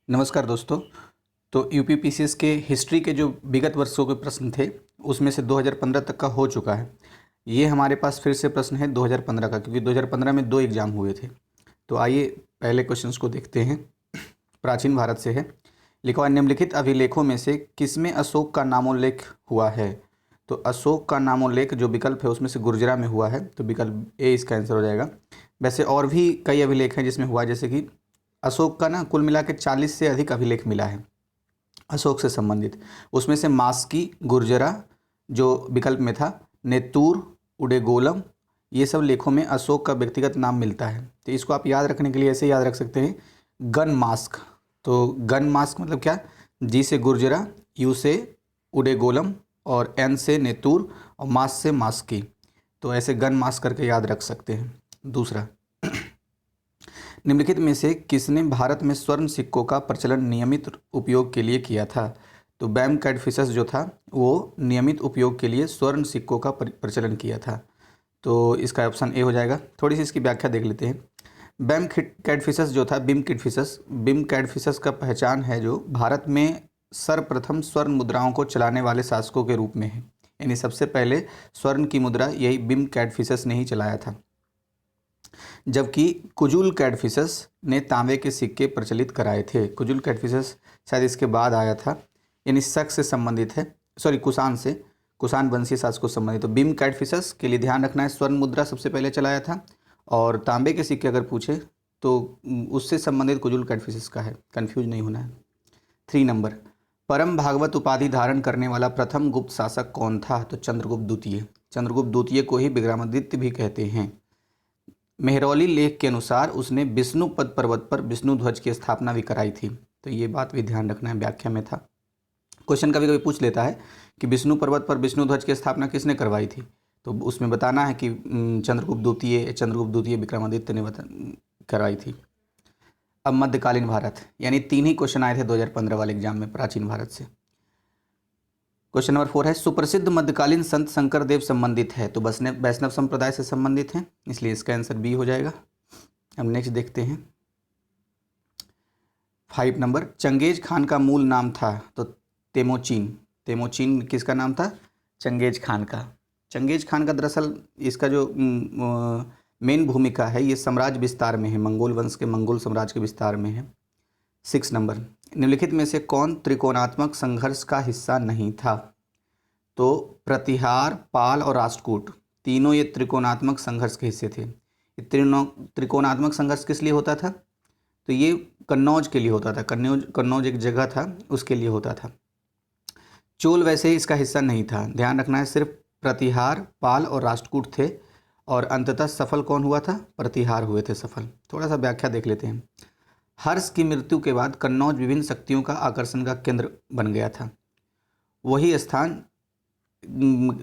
नमस्कार दोस्तों। तो यूपीपीसीएस के हिस्ट्री के जो विगत वर्षों के प्रश्न थे उसमें से 2015 तक का हो चुका है। ये हमारे पास फिर से प्रश्न है 2015 का, क्योंकि 2015 में दो एग्ज़ाम हुए थे। तो आइए पहले क्वेश्चंस को देखते हैं। प्राचीन भारत से है। लिखा हुआ निम्नलिखित अभिलेखों में से किसमें अशोक का नामोल्लेख हुआ है। तो अशोक का नामोल्लेख जो विकल्प है उसमें से गुर्जरा में हुआ है, तो विकल्प ए इसका आंसर हो जाएगा। वैसे और भी कई अभिलेख हैं जिसमें हुआ है, जैसे कि अशोक का ना कुल मिला के 40 से अधिक अभिलेख मिला है अशोक से संबंधित। उसमें से मास्की, गुर्जरा जो विकल्प में था, नेत्तूर, उडेगोलम, ये सब लेखों में अशोक का व्यक्तिगत नाम मिलता है। तो इसको आप याद रखने के लिए ऐसे याद रख सकते हैं, गन मास्क। तो गन मास्क मतलब क्या, जी से गुर्जरा, यू से उडेगोलम और एन से नेतूर और मास से मास्की। तो ऐसे गन मास्क करके याद रख सकते हैं। दूसरा, निम्नलिखित में से किसने भारत में स्वर्ण सिक्कों का प्रचलन नियमित उपयोग के लिए किया था। तो बैम कैडफिसस जो था वो नियमित उपयोग के लिए स्वर्ण सिक्कों का प्रचलन किया था। तो इसका ऑप्शन ए हो जाएगा। थोड़ी सी इसकी व्याख्या देख लेते हैं। बैम कैडफिसस जो था, बिम कैडफिसस का पहचान है जो भारत में सर्वप्रथम स्वर्ण मुद्राओं को चलाने वाले शासकों के रूप में है। यानी सबसे पहले स्वर्ण की मुद्रा यही बिम कैडफिसस ने ही चलाया था, जबकि कुजुल कैडफिसस ने तांबे के सिक्के प्रचलित कराए थे। कुजुल कैडफिसस शायद इसके बाद आया था, यानी शक से संबंधित है, सॉरी कुषाण से, कुषाण वंशीय शासकों से संबंधित। तो बिम कैडफिसस के लिए ध्यान रखना है, स्वर्ण मुद्रा सबसे पहले चलाया था, और तांबे के सिक्के अगर पूछे तो उससे संबंधित कुजुल कैडफिसस का है, कन्फ्यूज नहीं होना है। 3 नंबर, परम भागवत उपाधि धारण करने वाला प्रथम गुप्त शासक कौन था। तो चंद्रगुप्त द्वितीय। चंद्रगुप्त द्वितीय को ही विक्रमादित्य भी कहते हैं। मेहरौली लेख के अनुसार उसने विष्णुपद पर्वत पर विष्णु ध्वज की स्थापना भी कराई थी। तो ये बात भी ध्यान रखना है, व्याख्या में था। क्वेश्चन कभी कभी पूछ लेता है कि विष्णु पर्वत पर विष्णु ध्वज की स्थापना किसने करवाई थी, तो उसमें बताना है कि चंद्रगुप्त द्वितीय विक्रमादित्य ने करवाई थी। अब मध्यकालीन भारत, यानी 3 ही क्वेश्चन आए थे 2015 वाले एग्जाम में प्राचीन भारत से। क्वेश्चन नंबर 4 है, सुप्रसिद्ध मध्यकालीन संत शंकरदेव संबंधित है। तो वैष्णव संप्रदाय से संबंधित हैं, इसलिए इसका आंसर बी हो जाएगा। अब नेक्स्ट देखते हैं 5 नंबर, चंगेज खान का मूल नाम था। तो तेमोचीन किसका नाम था, चंगेज खान का। चंगेज खान का दरअसल इसका जो मेन भूमिका है ये साम्राज्य विस्तार में है, मंगोल वंश के मंगोल साम्राज्य के विस्तार में है। 6 नंबर, निम्नलिखित में से कौन त्रिकोणात्मक संघर्ष का हिस्सा नहीं था। तो प्रतिहार, पाल और राष्ट्रकूट, तीनों ये त्रिकोणात्मक संघर्ष के हिस्से थे। त्रिकोणात्मक संघर्ष किस लिए होता था, तो ये कन्नौज के लिए होता था। कन्नौज एक जगह था, उसके लिए होता था। चोल वैसे ही इसका हिस्सा नहीं था, ध्यान रखना है, सिर्फ प्रतिहार, पाल और राष्ट्रकूट थे, और अंततः सफल कौन हुआ था, प्रतिहार हुए थे सफल। थोड़ा सा व्याख्या देख लेते हैं। हर्ष की मृत्यु के बाद कन्नौज विभिन्न शक्तियों का आकर्षण का केंद्र बन गया था। वही स्थान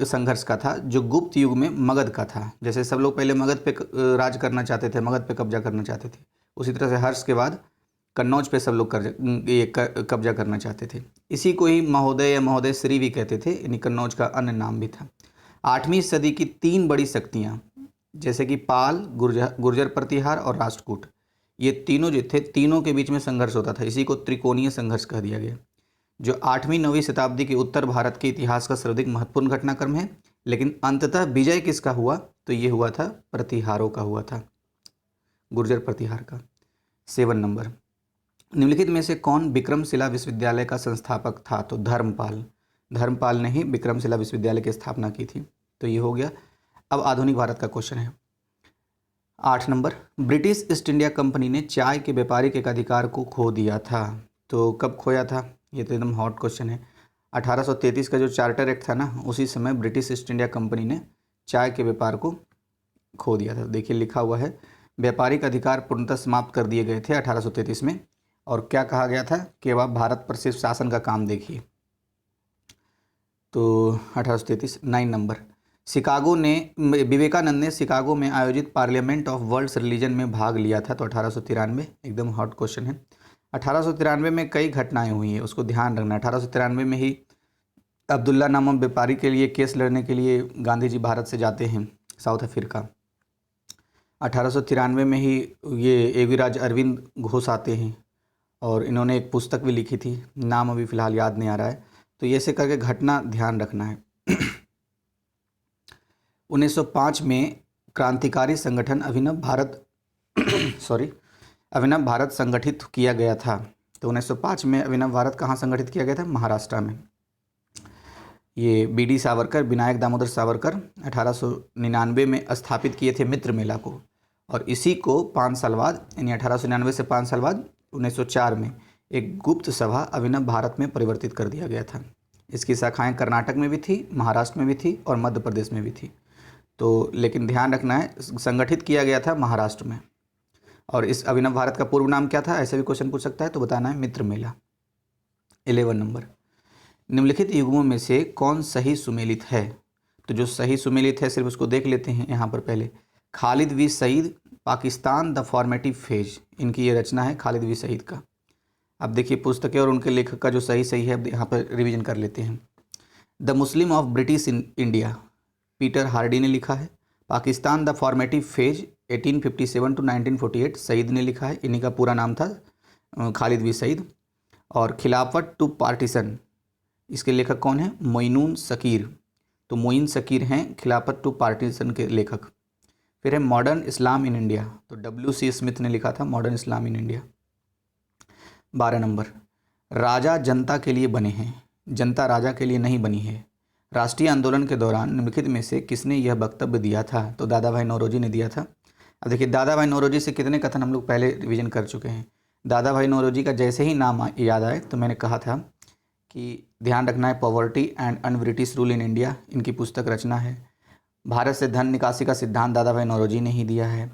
संघर्ष का था जो गुप्त युग में मगध का था। जैसे सब लोग पहले मगध पे राज करना चाहते थे, मगध पे कब्जा करना चाहते थे, उसी तरह से हर्ष के बाद कन्नौज पे सब लोग कब्जा करना चाहते थे। इसी को ही महोदय या महोदय श्री भी कहते थे, यानी कन्नौज का अन्य नाम भी था। 8वीं सदी की 3 बड़ी शक्तियाँ जैसे कि पाल, गुर्जर प्रतिहार और राष्ट्रकूट, ये तीनों जो थे, तीनों के बीच में संघर्ष होता था। इसी को त्रिकोणीय संघर्ष कह दिया गया, जो 8वीं-9वीं शताब्दी के उत्तर भारत के इतिहास का सर्वाधिक महत्वपूर्ण घटनाक्रम है। लेकिन अंततः विजय किसका हुआ, तो ये हुआ था प्रतिहारों का हुआ था, गुर्जर प्रतिहार का। 7 नंबर, निम्नलिखित में से कौन विक्रमशिला विश्वविद्यालय का संस्थापक था। तो धर्मपाल ने ही विक्रमशिला विश्वविद्यालय की स्थापना की थी। तो ये हो गया। अब आधुनिक भारत का क्वेश्चन है 8 number, British east India company ने चाय के व्यापारिक एकाधिकार को खो दिया था। तो कब खोया था, ये तो एकदम हॉट क्वेश्चन है। 1833 का जो चार्टर एक्ट था ना, उसी समय ब्रिटिश ईस्ट इंडिया कंपनी ने चाय के व्यापार को खो दिया था। देखिए लिखा हुआ है, व्यापारिक अधिकार पूर्णतः समाप्त कर दिए गए थे 1833 में, और क्या कहा गया था कि अब आप भारत पर सिर्फ शासन का काम देखिए। तो 1833। 9 नंबर, विवेकानंद ने शिकागो में आयोजित पार्लियामेंट ऑफ वर्ल्ड्स रिलीजन में भाग लिया था। तो 1893, एकदम हॉट क्वेश्चन है। 1893 में कई घटनाएं हुई हैं, उसको ध्यान रखना। 1893 में ही अब्दुल्ला नामक व्यापारी के लिए केस लड़ने के लिए गांधी जी भारत से जाते हैं साउथ अफ्रीका। 1893 में ही ये एविराज अरविंद घोष आते हैं, और इन्होंने एक पुस्तक भी लिखी थी, नाम अभी फ़िलहाल याद नहीं आ रहा है। तो ये ऐसे करके घटना ध्यान रखना है। 1905 में क्रांतिकारी संगठन अभिनव भारत अभिनव भारत संगठित किया गया था। तो 1905 में अभिनव भारत कहाँ संगठित किया गया था? महाराष्ट्र में। ये बी.डी. सावरकर, विनायक दामोदर सावरकर 1899 में स्थापित किए थे मित्र मेला को, और इसी को 5 साल बाद, यानी 1899 से 5 साल बाद 1904 में एक गुप्त सभा अभिनव भारत में परिवर्तित कर दिया गया था। इसकी शाखाएं कर्नाटक में भी थी, महाराष्ट्र में भी थी और मध्य प्रदेश में भी थी। तो लेकिन ध्यान रखना है, संगठित किया गया था महाराष्ट्र में। और इस अभिनव भारत का पूर्व नाम क्या था? ऐसे भी क्वेश्चन पूछ सकता है, तो बताना है मित्र मेला। 11 नंबर, निम्नलिखित युग्मों में से कौन सही सुमेलित है? तो जो सही सुमेलित है सिर्फ उसको देख लेते हैं यहाँ पर पहले। Khalid V Sayeed, Pakistan the formative phase, इनकी ये रचना है खालिद वी सईद का। अब देखिए पुस्तकें और उनके लेखक का जो सही है यहाँ पर रिवीजन कर लेते हैं। The Muslim of British India, Peter Hardy ने लिखा है। Pakistan the formative phase 1857 to 1948, Sayeed ने लिखा है। इन्हीं का पूरा नाम था खालिद वी सईद। और खिलाफत टू पार्टीशन, इसके लेखक कौन है? मोइनून सकीर। तो मोइन सकीर हैं खिलाफत टू पार्टीशन के लेखक। फिर है मॉडर्न इस्लाम इन इंडिया, तो W.C. स्मिथ ने लिखा था modern Islam in India. 12 number, राजा जनता के लिए बने हैं, जनता राजा के लिए नहीं बनी है। राष्ट्रीय आंदोलन के दौरान निम्नलिखित में से किसने यह वक्तव्य दिया था? तो दादा भाई नौरोजी ने दिया था। अब देखिए दादा भाई नौरोजी से कितने कथन हम लोग पहले रिवीजन कर चुके हैं। दादा भाई नौरोजी का जैसे ही नाम याद आए तो मैंने कहा था कि ध्यान रखना है, poverty and un British rule in India इनकी पुस्तक रचना है। भारत से धन निकासी का सिद्धांत दादा भाई नौरोजी ने ही दिया है।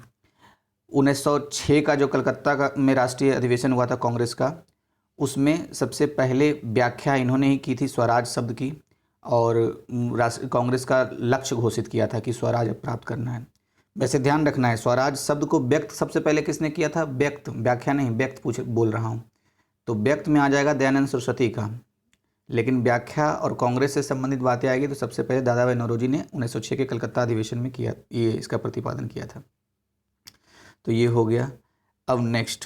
1906 का जो कलकत्ता में राष्ट्रीय अधिवेशन हुआ था कांग्रेस का, उसमें सबसे पहले व्याख्या इन्होंने ही की थी स्वराज शब्द की, और कांग्रेस का लक्ष्य घोषित किया था कि स्वराज प्राप्त करना है। वैसे ध्यान रखना है, स्वराज शब्द को व्यक्त सबसे पहले किसने किया था? व्यक्त, व्याख्या नहीं, व्यक्त बोल रहा हूँ। तो व्यक्त में आ जाएगा दयानंद सरस्वती का, लेकिन व्याख्या और कांग्रेस से संबंधित बातें आएगी तो सबसे पहले दादा भाई नौरोजी ने 1906 के कलकत्ता अधिवेशन में किया, ये इसका प्रतिपादन किया था। तो ये हो गया। अब नेक्स्ट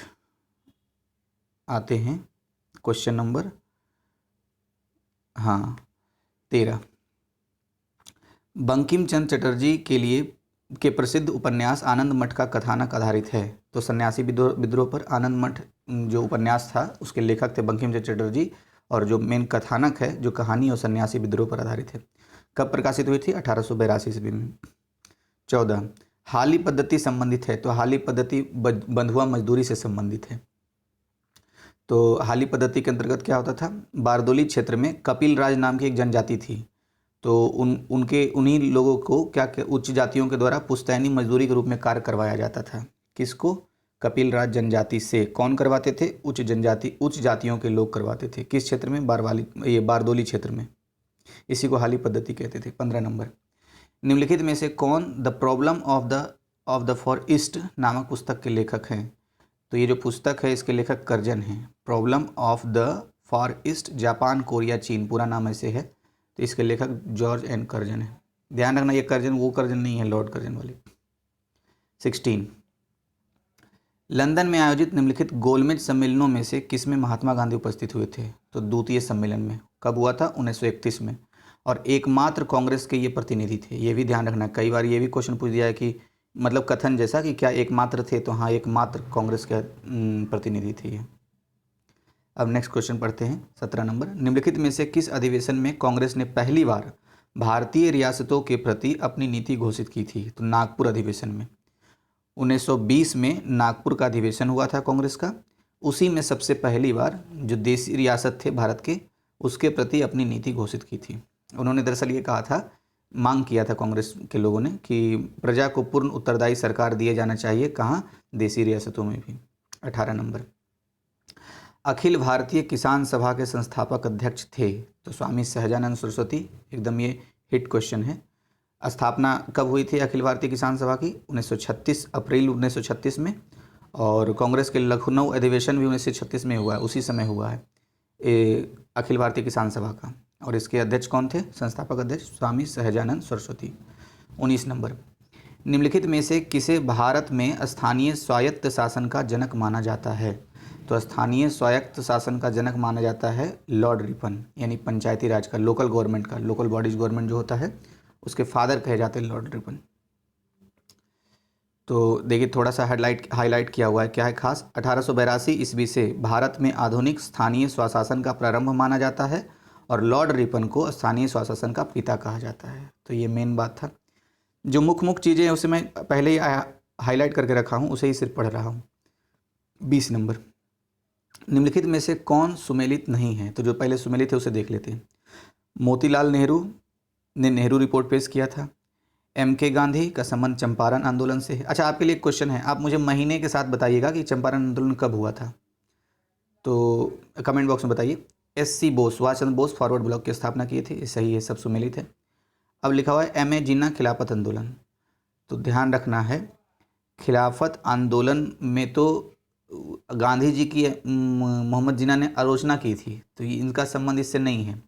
आते हैं क्वेश्चन नंबर 13। बंकिम चंद्र चटर्जी के प्रसिद्ध उपन्यास आनंद मठ का कथानक आधारित है। तो सन्यासी विद्रोह पर आनंद मठ जो उपन्यास था उसके लेखक थे बंकिम चंद्र चटर्जी, और जो मेन कथानक है जो कहानी और सन्यासी विद्रोह पर आधारित है। कब प्रकाशित हुई थी? 1882 ईस्वी में। 14, हाली पद्धति संबंधित है। तो हाली पद्धति बंधुआ मजदूरी से संबंधित है। तो हाली पद्धति के अंतर्गत क्या होता था? बारदोली क्षेत्र में कपिल राज नाम की एक जनजाति थी, तो उन्हीं लोगों को क्या उच्च जातियों के द्वारा पुश्तैनी मजदूरी के रूप में कार्य करवाया जाता था। किसको? कपिल राज जनजाति से। कौन करवाते थे? उच्च जातियों के लोग करवाते थे। किस क्षेत्र में? बारदोली क्षेत्र में। इसी को हाली पद्धति कहते थे। 15 नंबर, निम्नलिखित में से कौन the problem of the for east नामक पुस्तक के लेखक हैं? तो ये जो पुस्तक है इसके लेखक कर्जन हैं। Problem of the for east, Japan, Korea, चीन, पूरा नाम ऐसे है। तो इसके लेखक जॉर्ज एन कर्जन है। ध्यान रखना, ये कर्जन वो कर्जन नहीं है लॉर्ड कर्जन वाले। 16, लंदन में आयोजित निम्नलिखित गोलमेज सम्मेलनों में से किसमें महात्मा गांधी उपस्थित हुए थे? तो द्वितीय सम्मेलन में। कब हुआ था? 1931 में। और एकमात्र कांग्रेस के ये प्रतिनिधि थे। ये भी ध्यान रखना, कई बार ये भी क्वेश्चन पूछ दिया है कि मतलब कथन जैसा कि क्या एकमात्र थे, तो हाँ एकमात्र कांग्रेस के प्रतिनिधि थे ये। अब नेक्स्ट क्वेश्चन पढ़ते हैं। 17 नंबर, निम्नलिखित में से किस अधिवेशन में कांग्रेस ने पहली बार भारतीय रियासतों के प्रति अपनी नीति घोषित की थी? तो नागपुर अधिवेशन में। 1920 में नागपुर का अधिवेशन हुआ था कांग्रेस का। उसी में सबसे पहली बार जो देसी रियासत थे भारत के, उसके प्रति अपनी नीति घोषित की थी। उन्होंने दरअसल ये कहा था, मांग किया था कांग्रेस के लोगों ने कि प्रजा को पूर्ण उत्तरदायी सरकार दिए जाना चाहिए। कहाँ? देसी रियासतों में भी। 18 नंबर, अखिल भारतीय किसान सभा के संस्थापक अध्यक्ष थे? तो स्वामी सहजानंद सरस्वती। एकदम ये हिट क्वेश्चन है। स्थापना कब हुई थी अखिल भारतीय किसान सभा की? 1936, अप्रैल 1936 में। और कांग्रेस के लखनऊ अधिवेशन भी 1936 में हुआ है, उसी समय हुआ है अखिल भारतीय किसान सभा का। और इसके अध्यक्ष कौन थे? संस्थापक अध्यक्ष स्वामी सहजानंद सरस्वती। 19 नंबर, निम्नलिखित में से किसे भारत में स्थानीय स्वायत्त शासन का जनक माना जाता है? तो स्थानीय स्वायत्त शासन का जनक माना जाता है लॉर्ड रिपन, यानी पंचायती राज का, लोकल गवर्नमेंट का, लोकल बॉडीज गवर्नमेंट जो होता है उसके फादर कहे जाते हैं लॉर्ड रिपन। तो देखिए थोड़ा सा हाईलाइट किया हुआ है, क्या है खास, 1882 ईस्वी से भारत में आधुनिक स्थानीय स्वशासन का प्रारंभ माना जाता है और लॉर्ड रिपन को स्थानीय स्वशासन का पिता कहा जाता है। तो ये मेन बात था। जो मुख्य चीज़ें हैं उसे मैं पहले ही हाईलाइट करके रखा हूँ, उसे ही सिर्फ पढ़ रहा हूँ। 20 नंबर, निम्नलिखित में से कौन सुमेलित नहीं है? तो जो पहले सुमेलित है उसे देख लेते हैं। मोतीलाल नेहरू ने नेहरू रिपोर्ट पेश किया था। MK गांधी का संबंध चंपारण आंदोलन से है। अच्छा, आपके लिए एक क्वेश्चन है, आप मुझे महीने के साथ बताइएगा कि चंपारण आंदोलन कब हुआ था, तो कमेंट बॉक्स में बताइए। SC Bose, Subhash Chandra Bose forward block की स्थापना की थी, सही है, सब सुमेलित है। अब लिखा हुआ है MA जिन्ना खिलाफत आंदोलन, तो ध्यान रखना है खिलाफत आंदोलन में तो गांधी जी की मोहम्मद जिन्ना ने आलोचना की थी, तो इनका संबंध इससे नहीं है।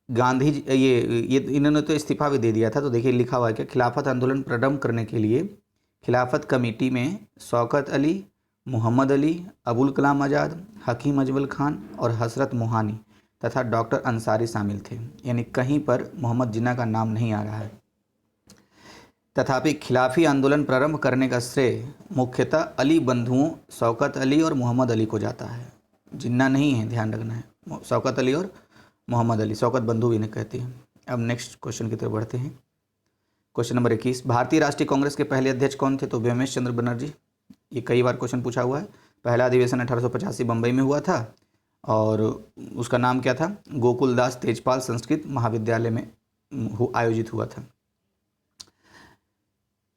गांधी जी ये इन्होंने तो इस्तीफा भी दे दिया था। तो देखिए लिखा हुआ है कि खिलाफत आंदोलन प्रारंभ करने के लिए खिलाफत कमेटी में शौकत अली, मोहम्मद अली, अबुल कलाम आज़ाद, हकीम अजमल खान और हसरत मोहानी तथा डॉक्टर अंसारी शामिल थे, यानी कहीं पर मोहम्मद जिन्ना का नाम नहीं आ रहा है। तथापि खिलाफी आंदोलन प्रारंभ करने का श्रेय मुख्यतः अली बंधुओं शौकत अली और मोहम्मद अली को जाता है, जिन्ना नहीं है, ध्यान रखना है। शौकत अली और मोहम्मद अली, शौकत बंधु भी इन्हें कहते हैं। अब नेक्स्ट क्वेश्चन की तरफ बढ़ते हैं। क्वेश्चन नंबर 21, भारतीय राष्ट्रीय कांग्रेस के पहले अध्यक्ष कौन थे? तो व्योमेश चंद्र बनर्जी। ये कई बार क्वेश्चन पूछा हुआ है। पहला अधिवेशन 1885 बम्बई में हुआ था और उसका नाम क्या था? गोकुलदास तेजपाल संस्कृत महाविद्यालय में आयोजित हुआ था।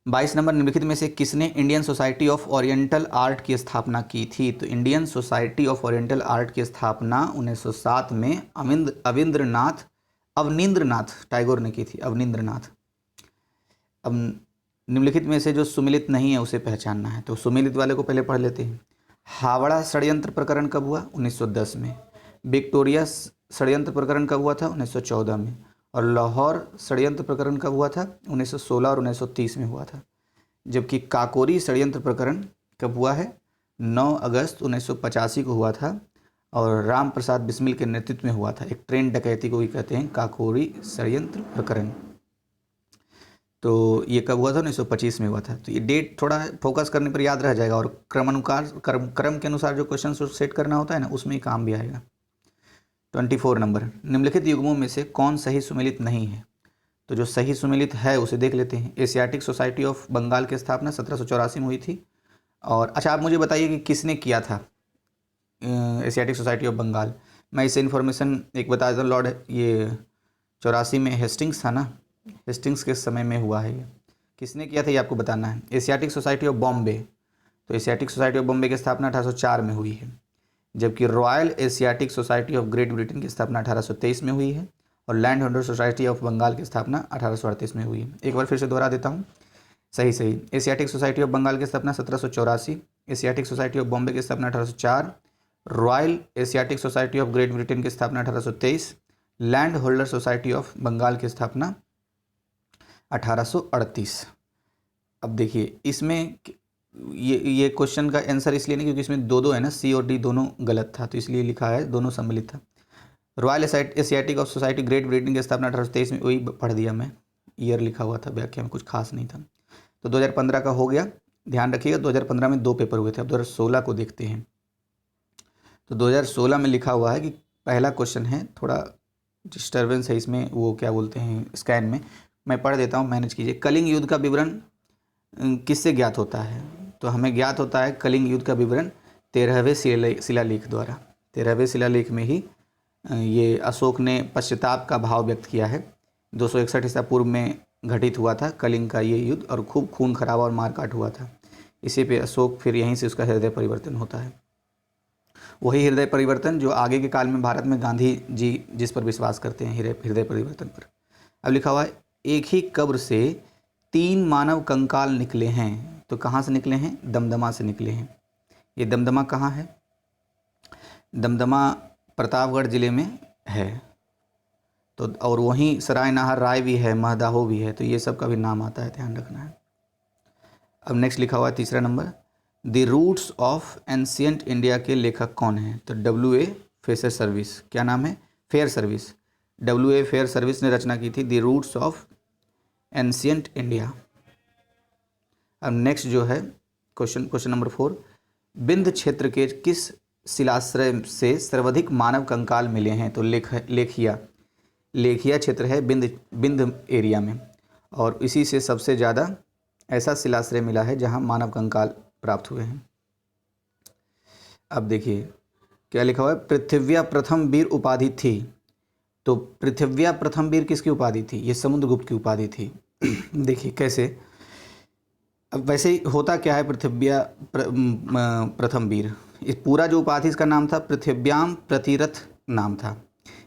22 नंबर, निम्नलिखित में से किसने Indian society of oriental art की स्थापना की थी? तो Indian society of oriental art की स्थापना 1907 में अवनींद्रनाथ टैगोर ने की थी, अवनींद्रनाथ। अब निम्नलिखित में से जो सुमेलित नहीं है उसे पहचानना है, तो सुमेलित वाले को पहले पढ़ लेते हैं। हावड़ा षड्यंत्र प्रकरण कब हुआ? 1910 में। विक्टोरिया षड्यंत्र प्रकरण कब हुआ था? 1914 में। और लाहौर षड्यंत्र प्रकरण कब हुआ था? 1916 और 1930 में हुआ था। जबकि काकोरी षड्यंत्र प्रकरण कब हुआ है? 9 अगस्त 1985 को हुआ था और राम प्रसाद बिस्मिल के नेतृत्व में हुआ था। एक ट्रेन डकैती को भी कहते हैं काकोरी षड्यंत्र प्रकरण। तो ये कब हुआ था? 1925 में हुआ था। तो ये डेट थोड़ा फोकस करने पर याद रह जाएगा और क्रम के अनुसार जो क्वेश्चन सेट करना होता है ना, उसमें ही काम भी आएगा। 24 नंबर, निम्नलिखित युग्मों में से कौन सही सुमेलित नहीं है? तो जो सही सुमेलित है उसे देख लेते हैं। एशियाटिक सोसाइटी ऑफ बंगाल की स्थापना 1784 में हुई थी। और अच्छा, आप मुझे बताइए कि किसने किया था एशियाटिक सोसाइटी ऑफ बंगाल? मैं इसे इन्फॉर्मेशन एक बता देता हूँ। लॉर्ड ये 84 में हेस्टिंग्स था ना, हेस्टिंग्स के समय में हुआ है। ये किसने किया था ये आपको बताना है। एशियाटिक सोसाइटी ऑफ बॉम्बे, तो एशियाटिक सोसाइटी ऑफ बॉम्बे की स्थापना 1804 में हुई है। जबकि Royal Asiatic Society of Great Britain की स्थापना 1823 में हुई है और Land Holder Society of Bengal की स्थापना 1838 में हुई है। एक बार फिर से दोहरा देता हूँ, सही। एशियाटिक सोसाइटी ऑफ बंगाल की स्थापना 1784, एशियाटिक सोसाइटी ऑफ बॉम्बे की स्थापना 1804, Royal Asiatic Society of Great Britain की स्थापना 1823, Land Holder Society of Bengal की स्थापना 1838। अब देखिए इसमें ये क्वेश्चन का आंसर इसलिए नहीं क्योंकि इसमें दो है ना, C और D दोनों गलत था, तो इसलिए लिखा है दोनों सम्मिलित था। Royal Asiatic of society great Britain की स्थापना 1823 में, वही पढ़ दिया मैं, ईयर लिखा हुआ था, व्याख्या में कुछ खास नहीं था। तो 2015 का हो गया। ध्यान रखिएगा 2015 में 2 पेपर हुए थे। अब 2016 को देखते हैं। तो 2016 में लिखा हुआ है कि पहला क्वेश्चन है, थोड़ा डिस्टर्बेंस है इसमें, वो क्या बोलते हैं स्कैन में, मैं पढ़ देता हूँ, मैनेज कीजिए। कलिंग युद्ध का विवरण किससे ज्ञात होता है? तो हमें ज्ञात होता है कलिंग युद्ध का विवरण 13वें शिलालेख द्वारा। 13वें शिलालेख में ही ये अशोक ने पश्चाताप का भाव व्यक्त किया है। 261 ईसा पूर्व में घटित हुआ था कलिंग का ये युद्ध और खूब खून खराबा और मारकाट हुआ था। इसी पे अशोक फिर यहीं से उसका हृदय परिवर्तन होता है। वही हृदय परिवर्तन जो आगे के काल में भारत में गांधी जी जिस पर विश्वास करते हैं, हृदय परिवर्तन पर। अब लिखा हुआ है एक ही कब्र से 3 मानव कंकाल निकले हैं। तो कहाँ से निकले हैं? दमदमा से निकले हैं। ये दमदमा कहाँ है? दमदमा प्रतापगढ़ जिले में है। तो और वहीं सराय नाहर राय भी है, महदाहो भी है, तो ये सब का भी नाम आता है, ध्यान रखना है। अब नेक्स्ट लिखा हुआ है तीसरा number, the roots of ancient India के लेखक कौन हैं? तो W.A. फेयर सर्विस, क्या नाम है? Fair service, W.A. Fair service ने रचना की थी the roots of ancient India. अब नेक्स्ट जो है क्वेश्चन नंबर 4, विंध्य क्षेत्र के किस शिलाश्रय से सर्वाधिक मानव कंकाल मिले हैं? तो लेखिया क्षेत्र है विंध्य एरिया में, और इसी से सबसे ज़्यादा ऐसा शिलाश्रय मिला है जहां मानव कंकाल प्राप्त हुए हैं। अब देखिए क्या लिखा हुआ है, पृथ्व्या प्रथम वीर उपाधि थी। तो पृथ्व्या प्रथम वीर किसकी उपाधि थी? ये समुद्रगुप्त की उपाधि थी। देखिए कैसे, अब वैसे ही होता क्या है, पृथ्व्या प्रथम वीर, इस पूरा जो उपाधि इसका नाम था पृथिव्याम प्रतिरथ नाम था।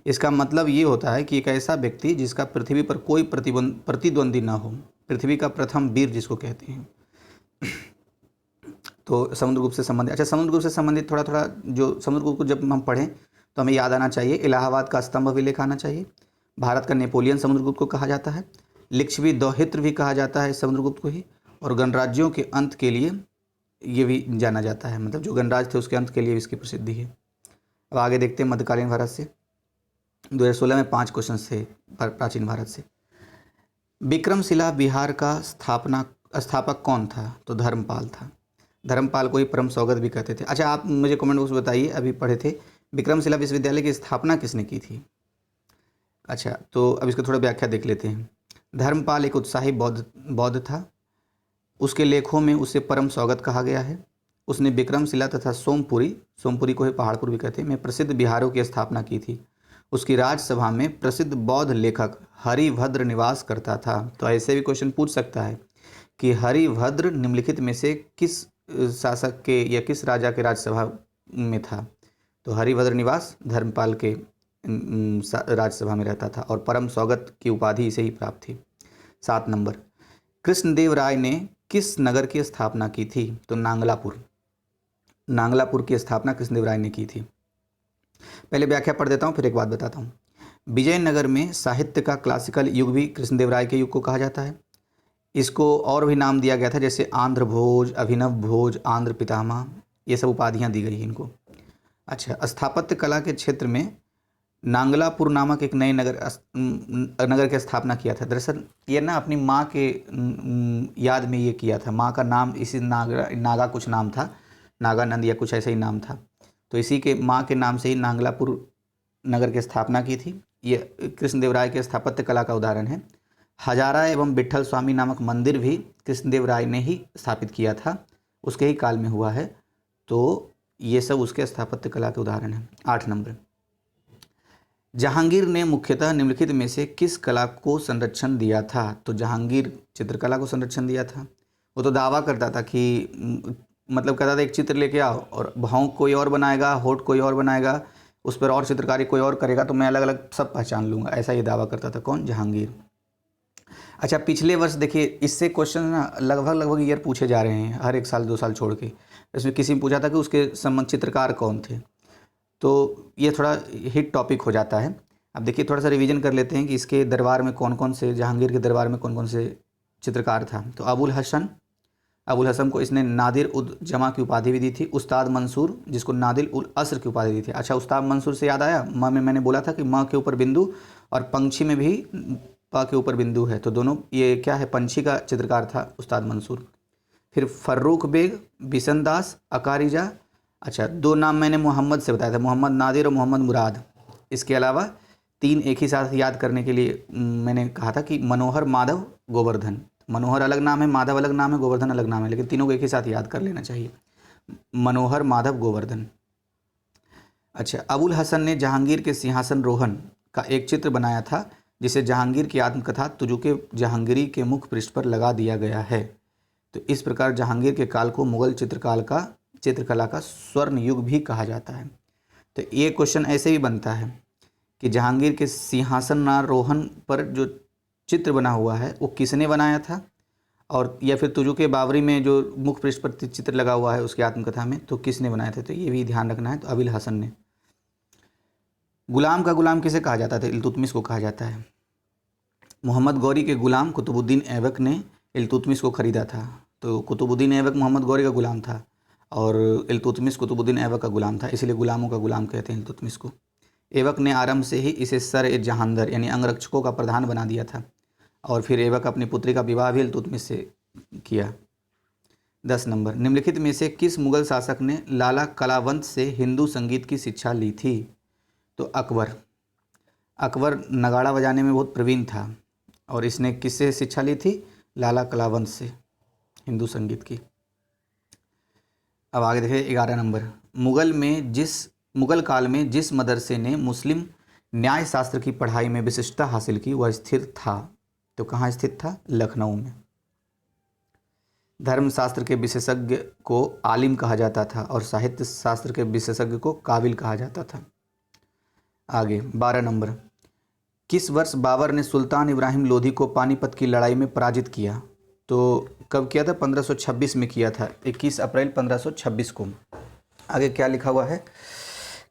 इसका मतलब ये होता है कि एक ऐसा व्यक्ति जिसका पृथ्वी पर कोई प्रतिद्वंदी ना हो, पृथ्वी का प्रथम वीर जिसको कहते हैं। तो समुद्रगुप्त से संबंधित, अच्छा समुद्रगुप्त से संबंधित थोड़ा थोड़ा जो समुद्रगुप्त को जब हम पढ़ें तो हमें याद आना चाहिए, इलाहाबाद का स्तंभ अभिलेख आना चाहिए, भारत का नेपोलियन समुद्रगुप्त को कहा जाता है, लिच्छवी दौहित्र भी कहा जाता है समुद्रगुप्त को ही, और गणराज्यों के अंत के लिए ये भी जाना जाता है, मतलब जो गणराज थे उसके अंत के लिए इसकी प्रसिद्धि है। अब आगे देखते हैं मध्यकालीन भारत से। 2016 में 5 क्वेश्चन थे प्राचीन भारत से। विक्रमशिला बिहार का स्थापक कौन था? तो धर्मपाल था। धर्मपाल को ही परम सौगत भी कहते थे। अच्छा आप मुझे कमेंट बॉक्स में बताइए, अभी पढ़े थे विक्रमशिला विश्वविद्यालय की स्थापना किसने की थी? अच्छा तो अब इसको थोड़ा व्याख्या देख लेते हैं। धर्मपाल एक उत्साही बौद्ध था। उसके लेखों में उसे परम सौगत कहा गया है। उसने विक्रमशिला तथा सोमपुरी को ही पहाड़पुर भी कहते हैं, में प्रसिद्ध बिहारों की स्थापना की थी। उसकी राजसभा में प्रसिद्ध बौद्ध लेखक हरिभद्र निवास करता था। तो ऐसे भी क्वेश्चन पूछ सकता है कि हरिभद्र निम्नलिखित में से किस शासक के या किस राजा के राजसभा में था? तो हरिभद्र निवास धर्मपाल के राजसभा में रहता था, और परम सौगत की उपाधि इसे ही प्राप्त थी। 7 नंबर, कृष्णदेव राय ने किस नगर की स्थापना की थी? तो नांगलापुर की स्थापना कृष्णदेव राय ने की थी। पहले व्याख्या पढ़ देता हूँ, फिर एक बात बताता हूँ। विजयनगर में साहित्य का क्लासिकल युग भी कृष्णदेव राय के युग को कहा जाता है। इसको और भी नाम दिया गया था, जैसे आंध्र भोज, अभिनव भोज, आंध्र पितामह, ये सब उपाधियाँ दी गई इनको। अच्छा, स्थापत्य कला के क्षेत्र में नांगलापुर नामक एक नए नगर की स्थापना किया था। दरअसल ये ना अपनी माँ के याद में ये किया था। माँ का नाम इसी नागा कुछ नाम था, नागानंद या कुछ ऐसा ही नाम था, तो इसी के माँ के नाम से ही नांगलापुर नगर की स्थापना की थी। ये कृष्णदेव राय के स्थापत्य कला का उदाहरण है। हजारा एवं विट्ठल स्वामी नामक मंदिर भी कृष्णदेव राय ने ही स्थापित किया था, उसके ही काल में हुआ है। तो ये सब उसके स्थापत्य कला के उदाहरण हैं। 8 नंबर, जहांगीर ने मुख्यतः निम्नलिखित में से किस कला को संरक्षण दिया था? तो जहांगीर चित्रकला को संरक्षण दिया था। वो तो दावा करता था कि मतलब कहता था एक चित्र लेके आओ और भौंक कोई और बनाएगा, होठ कोई और बनाएगा, उस पर और चित्रकारी कोई और करेगा, तो मैं अलग अलग सब पहचान लूँगा, ऐसा ये दावा करता था। कौन? जहांगीर। अच्छा पिछले वर्ष देखिए इससे क्वेश्चन ना लगभग ईयर पूछे जा रहे हैं, हर 1 साल 2 साल छोड़ के। इसमें किसी ने पूछा था कि उसके संबंध चित्रकार कौन थे, तो ये थोड़ा हिट टॉपिक हो जाता है। अब देखिए थोड़ा सा रिवीजन कर लेते हैं कि इसके दरबार में कौन कौन से, जहांगीर के दरबार में कौन कौन से चित्रकार था। तो अबुल हसन को इसने नादिर उद जमा की उपाधि भी दी थी। उस्ताद मंसूर जिसको नादिर उल असर की उपाधि दी थी। अच्छा उस्ताद मंसूर से याद आया, म में मैंने बोला था कि म के ऊपर बिंदु और पंछी में भी प के ऊपर बिंदु है, तो दोनों ये क्या है, पंछी का चित्रकार था उस्ताद मंसूर। फिर फर्रुख बेग, बिशन दास, अकारिजा। अच्छा 2 नाम मैंने मोहम्मद से बताया था, मोहम्मद नादिर और मोहम्मद मुराद। इसके अलावा 3 एक ही साथ याद करने के लिए मैंने कहा था कि मनोहर, माधव, गोवर्धन। मनोहर अलग नाम है, माधव अलग नाम है, गोवर्धन अलग नाम है, लेकिन तीनों को एक ही साथ याद कर लेना चाहिए, मनोहर, माधव, गोवर्धन। अच्छा अबुल हसन ने जहांगीर के सिंहासन रोहन का एक चित्र बनाया था, जिसे जहांगीर की आत्मकथा तुजुके जहांगीरी के मुख पृष्ठ पर लगा दिया गया है। तो इस प्रकार जहांगीर के काल को मुगल चित्रकला का स्वर्ण युग भी कहा जाता है। तो ये क्वेश्चन ऐसे भी बनता है कि जहांगीर के सिंहासनारोहण पर जो चित्र बना हुआ है वो किसने बनाया था, और या फिर तुजुके बावरी में जो मुख पृष्ठ पर चित्र लगा हुआ है उसकी आत्मकथा में, तो किसने बनाया था? तो ये भी ध्यान रखना है। तो अबुल हसन ने। गुलाम का गुलाम किसे कहा जाता था? इल्तुतमिश को कहा जाता है। मोहम्मद गौरी के गुलाम कुतुबुद्दीन ऐबक ने इल्तुतमिश को खरीदा था, तो कुतुबुद्दीन ऐबक मोहम्मद गौरी का गुलाम था। और इल्तुतमिश कुतुबुद्दीन ऐबक का गुलाम था, इसलिए गुलामों का गुलाम कहते हैं इल्तुतमिश को। ऐबक ने आरंभ से ही इसे सर ए जहांदर यानी अंगरक्षकों का प्रधान बना दिया था और फिर ऐबक अपनी पुत्री का विवाह भी इल्तुतमिश से किया। 10 नंबर, निम्नलिखित में से किस मुगल शासक ने लाला कलावंत से हिंदू संगीत की शिक्षा ली थी? तो अकबर। अकबर नगाड़ा बजाने में बहुत प्रवीण था और इसने किससे शिक्षा ली थी? लाला कलावंत से हिंदू संगीत की। अब आगे देखिए 11 नंबर, मुगल काल में जिस मदरसे ने मुस्लिम न्याय शास्त्र की पढ़ाई में विशिष्टता हासिल की वह स्थिर था, तो कहाँ स्थित था? लखनऊ में। धर्मशास्त्र के विशेषज्ञ को आलिम कहा जाता था और साहित्य शास्त्र के विशेषज्ञ को काबिल कहा जाता था। आगे 12 नंबर, किस वर्ष बाबर ने सुल्तान इब्राहिम लोधी को पानीपत की लड़ाई में पराजित किया? तो कब किया था? 1526 में किया था, 21 अप्रैल 1526 को। आगे क्या लिखा हुआ है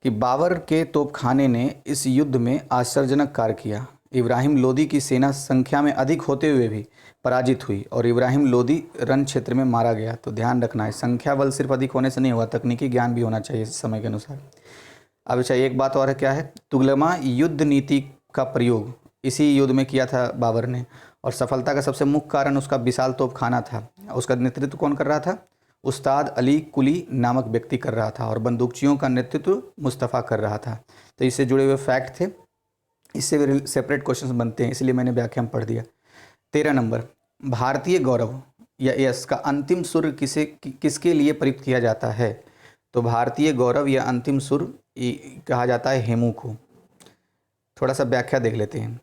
कि बाबर के तोपखाने ने इस युद्ध में आश्चर्यजनक कार्य किया। इब्राहिम लोदी की सेना संख्या में अधिक होते हुए भी पराजित हुई और इब्राहिम लोदी रण क्षेत्र में मारा गया। तो ध्यान रखना है, संख्या बल सिर्फ अधिक होने से नहीं हुआ, तकनीकी ज्ञान भी होना चाहिए समय के अनुसार। अब अच्छा एक बात और है, क्या है? तुगलमा युद्ध नीति का प्रयोग इसी युद्ध में किया था बाबर ने और सफलता का सबसे मुख्य कारण उसका विशाल तोपखाना था। उसका नेतृत्व कौन कर रहा था? उस्ताद अली कुली नामक व्यक्ति कर रहा था और बंदूकचियों का नेतृत्व मुस्तफ़ा कर रहा था। तो इससे जुड़े हुए फैक्ट थे, इससे सेपरेट क्वेश्चन बनते हैं, इसलिए मैंने व्याख्या में पढ़ दिया। 13 नंबर, भारतीय गौरव या यश का अंतिम सुर किसके लिए प्रयुक्त किया जाता है? तो भारतीय गौरव या अंतिम सुर कहा जाता है हेमू को। थोड़ा सा व्याख्या देख लेते हैं।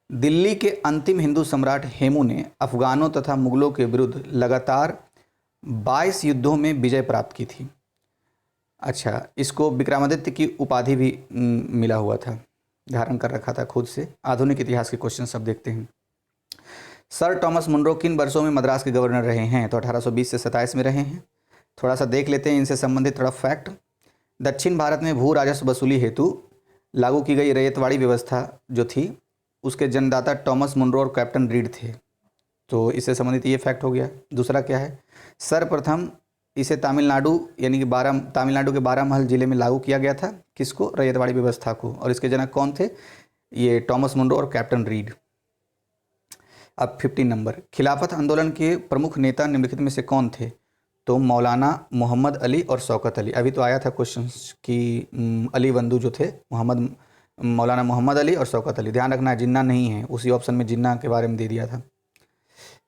दिल्ली के अंतिम हिंदू सम्राट हेमू ने अफगानों तथा मुगलों के विरुद्ध लगातार 22 युद्धों में विजय प्राप्त की थी। अच्छा, इसको विक्रमादित्य की उपाधि भी मिला हुआ था, धारण कर रखा था खुद से। आधुनिक इतिहास के क्वेश्चन सब देखते हैं। सर टॉमस मुनरो किन वर्षों में मद्रास के गवर्नर रहे हैं? तो 1820 से 27 में रहे हैं। थोड़ा सा देख लेते हैं इनसे संबंधित थोड़ा फैक्ट। दक्षिण भारत में भू राजस्व वसूली हेतु लागू की गई रैयतवाड़ी व्यवस्था जो थी उसके जन्मदाता टॉमस मुनरो और कैप्टन रीड थे। तो इससे संबंधित ये फैक्ट हो गया। दूसरा क्या है? सर्वप्रथम इसे तमिलनाडु यानी कि तमिलनाडु के बारामहल जिले में लागू किया गया था। किसको? रैयतवाड़ी व्यवस्था को। और इसके जनक कौन थे? ये टॉमस मुनरो और कैप्टन रीड। अब 15 नंबर, खिलाफत आंदोलन के प्रमुख नेता निम्नलिखित में से कौन थे? तो मौलाना मोहम्मद अली और शौकत अली। अभी तो आया था क्वेश्चन कि अली बंधु जो थे मौलाना मोहम्मद अली और शौकत अली। ध्यान रखना है जिन्ना नहीं है, उसी ऑप्शन में जिन्ना के बारे में दे दिया था।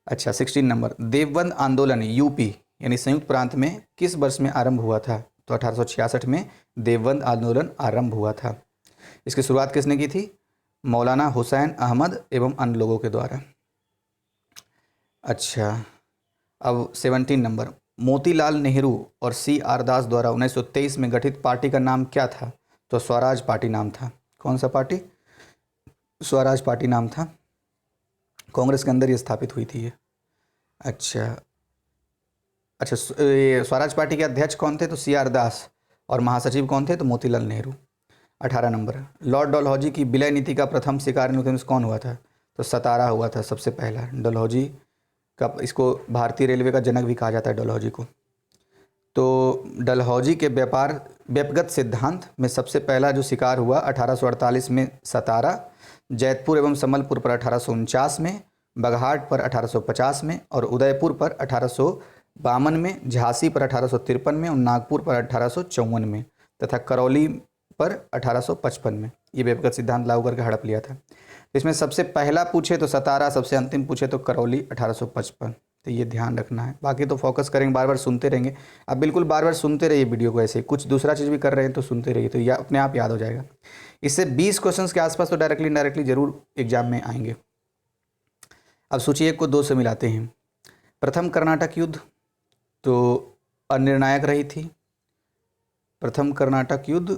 अच्छा 16 नंबर, देवबंद आंदोलन यूपी यानी संयुक्त प्रांत में किस वर्ष में आरंभ हुआ था? तो 1866 में देवबंद आंदोलन आरंभ हुआ था। इसकी शुरुआत किसने की थी? मौलाना हुसैन अहमद एवं अन्य लोगों के द्वारा। अच्छा अब 17 नंबर, मोतीलाल नेहरू और CR दास द्वारा 1923 में गठित पार्टी का नाम क्या था? तो स्वराज पार्टी नाम था। कौन सा पार्टी? स्वराज पार्टी नाम था। कांग्रेस के अंदर ये स्थापित हुई थी ये। अच्छा ये स्वराज पार्टी के अध्यक्ष कौन थे? तो CR दास। और महासचिव कौन थे? तो मोतीलाल नेहरू। 18 नंबर, लॉर्ड डलहौजी की विलय नीति का प्रथम शिकार नियुक्त कौन हुआ था? तो सतारा हुआ था सबसे पहला। डलहौजी का, इसको भारतीय रेलवे का जनक भी कहा जाता है डलहौजी को। तो डलहौजी के व्यक्तिगत सिद्धांत में सबसे पहला जो शिकार हुआ 1848 में सतारा, जैतपुर एवं संबलपुर पर 1849 में, बगहाट पर 1850 में और उदयपुर पर 1852 में, झांसी पर 1853 में और नागपुर पर 1854 में तथा करौली पर 1855 में ये व्यक्तिगत सिद्धांत लागू करके हड़प लिया था। इसमें सबसे पहला पूछे तो सतारा, सबसे अंतिम पूछे तो करौली 1855। तो ये ध्यान रखना है। बाकी तो फोकस करेंगे, बार बार सुनते रहेंगे। अब बिल्कुल बार बार सुनते रहिए वीडियो को, ऐसे कुछ दूसरा चीज़ भी कर रहे हैं तो सुनते रहिए, तो यह अपने आप याद हो जाएगा। इससे 20 क्वेश्चंस के आसपास तो डायरेक्टली इनडायरेक्टली जरूर एग्जाम में आएंगे। अब सूची 1 को 2 से मिलाते हैं। प्रथम कर्नाटक युद्ध तो अनिर्णायक रही थी। प्रथम कर्नाटक युद्ध,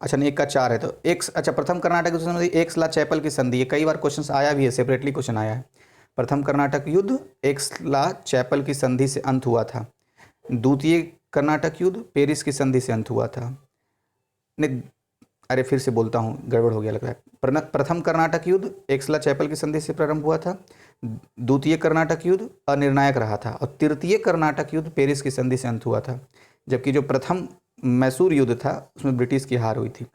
अच्छा नहीं, 1 का 4 है तो अच्छा प्रथम कर्नाटक युद्ध एक्सला चैपल की संधि, ये कई बार क्वेश्चन आया भी है, सेपरेटली क्वेश्चन आया है। प्रथम कर्नाटक युद्ध एक्सला चैपल की संधि से अंत हुआ था। द्वितीय कर्नाटक युद्ध पेरिस की संधि से अंत हुआ था। नहीं, अरे फिर से बोलता हूँ, गड़बड़ हो गया लग रहा है। प्रथम कर्नाटक युद्ध एक्सला चैपल की संधि से प्रारंभ हुआ था। द्वितीय कर्नाटक युद्ध अनिर्णायक रहा था और तृतीय कर्नाटक युद्ध पेरिस की संधि से अंत हुआ था। जबकि जो प्रथम मैसूर युद्ध था उसमें ब्रिटिश की हार हुई थी।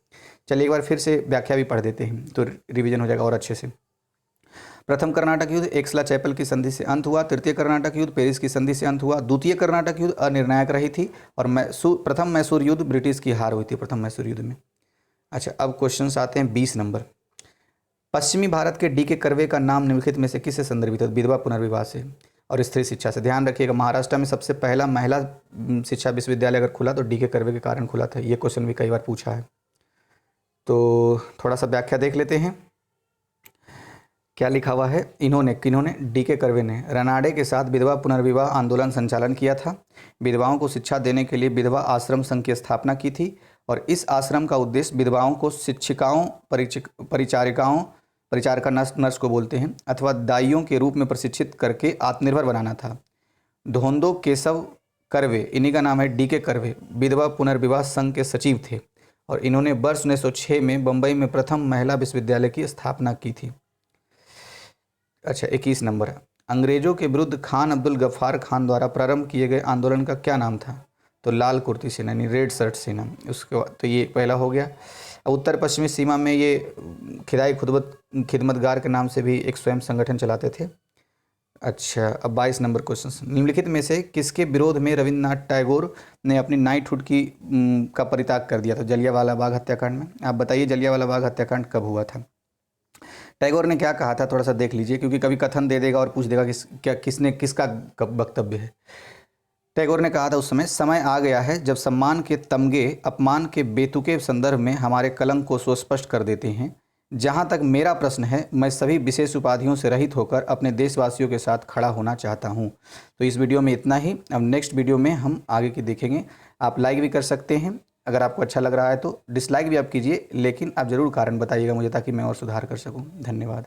चलिए एक बार फिर से व्याख्या भी पढ़ देते हैं तो रिवीजन हो जाएगा और अच्छे से। प्रथम कर्नाटक युद्ध एक्सला चैपल की संधि से अंत हुआ। तृतीय कर्नाटक युद्ध पेरिस की संधि से अंत हुआ। द्वितीय कर्नाटक युद्ध अनिर्णायक रही थी और प्रथम मैसूर युद्ध ब्रिटिश की हार हुई थी प्रथम मैसूर युद्ध में। अच्छा, अब क्वेश्चन आते हैं 20 नंबर। पश्चिमी भारत के डी के कर्वे का नाम निम्नलिखित में से किससे संदर्भित है? विधवा पुनर्विवाह से और स्त्री शिक्षा से। ध्यान रखिएगा, महाराष्ट्र में सबसे पहला महिला शिक्षा विश्वविद्यालय अगर खुला तो डी के कर्वे के कारण खुला था। ये क्वेश्चन भी कई बार पूछा है, तो थोड़ा सा व्याख्या देख लेते हैं क्या लिखा हुआ है। इन्होंने, किन्होंने? डी के कर्वे ने रनाडे के साथ विधवा पुनर्विवाह आंदोलन संचालन किया था। विधवाओं को शिक्षा देने के लिए विधवा आश्रम संघ की स्थापना की थी और इस आश्रम का उद्देश्य विधवाओं को शिक्षिकाओं, परिचारिका नर्स को बोलते हैं, अथवा दाइयों के रूप में प्रशिक्षित करके आत्मनिर्भर बनाना था। धोंदो केशव कर्वे, इन्हीं का नाम है डी के कर्वे, विधवा पुनर्विवाह संघ के सचिव थे और इन्होंने वर्ष 1906 में बम्बई में प्रथम महिला विश्वविद्यालय की स्थापना की थी। अच्छा, 21 नंबर। अंग्रेजों के विरुद्ध खान अब्दुल गफ्फार खान द्वारा प्रारंभ किए गए आंदोलन का क्या नाम था? तो लाल कुर्ती सेना यानी रेड शर्ट सेना। उसके बाद तो ये पहला हो गया। उत्तर पश्चिमी सीमा में ये खिदाई खिदमतगार के नाम से भी एक स्वयं संगठन चलाते थे। अच्छा, अब 22 नंबर क्वेश्चन। निम्नलिखित में से किसके विरोध में रविन्द्रनाथ टैगोर ने अपनी नाइटहुड का परित्याग कर दिया था? जलियांवाला बाग हत्याकांड में। आप बताइए जलियांवाला बाग हत्याकांड कब हुआ था? टैगोर ने क्या कहा था, थोड़ा सा देख लीजिए, क्योंकि कभी कथन दे देगा और पूछ देगा किसका वक्तव्य है। टैगोर ने कहा था उस समय आ गया है जब सम्मान के तमगे अपमान के बेतुके संदर्भ में हमारे कलंक को सुस्पष्ट कर देते हैं। जहां तक मेरा प्रश्न है, मैं सभी विशेष उपाधियों से रहित होकर अपने देशवासियों के साथ खड़ा होना चाहता हूं। तो इस वीडियो में इतना ही। अब नेक्स्ट वीडियो में हम आगे की देखेंगे। आप लाइक भी कर सकते हैं अगर आपको अच्छा लग रहा है तो, डिसलाइक भी आप कीजिए, लेकिन आप ज़रूर कारण बताइएगा मुझे ताकि मैं और सुधार कर सकूँ। धन्यवाद।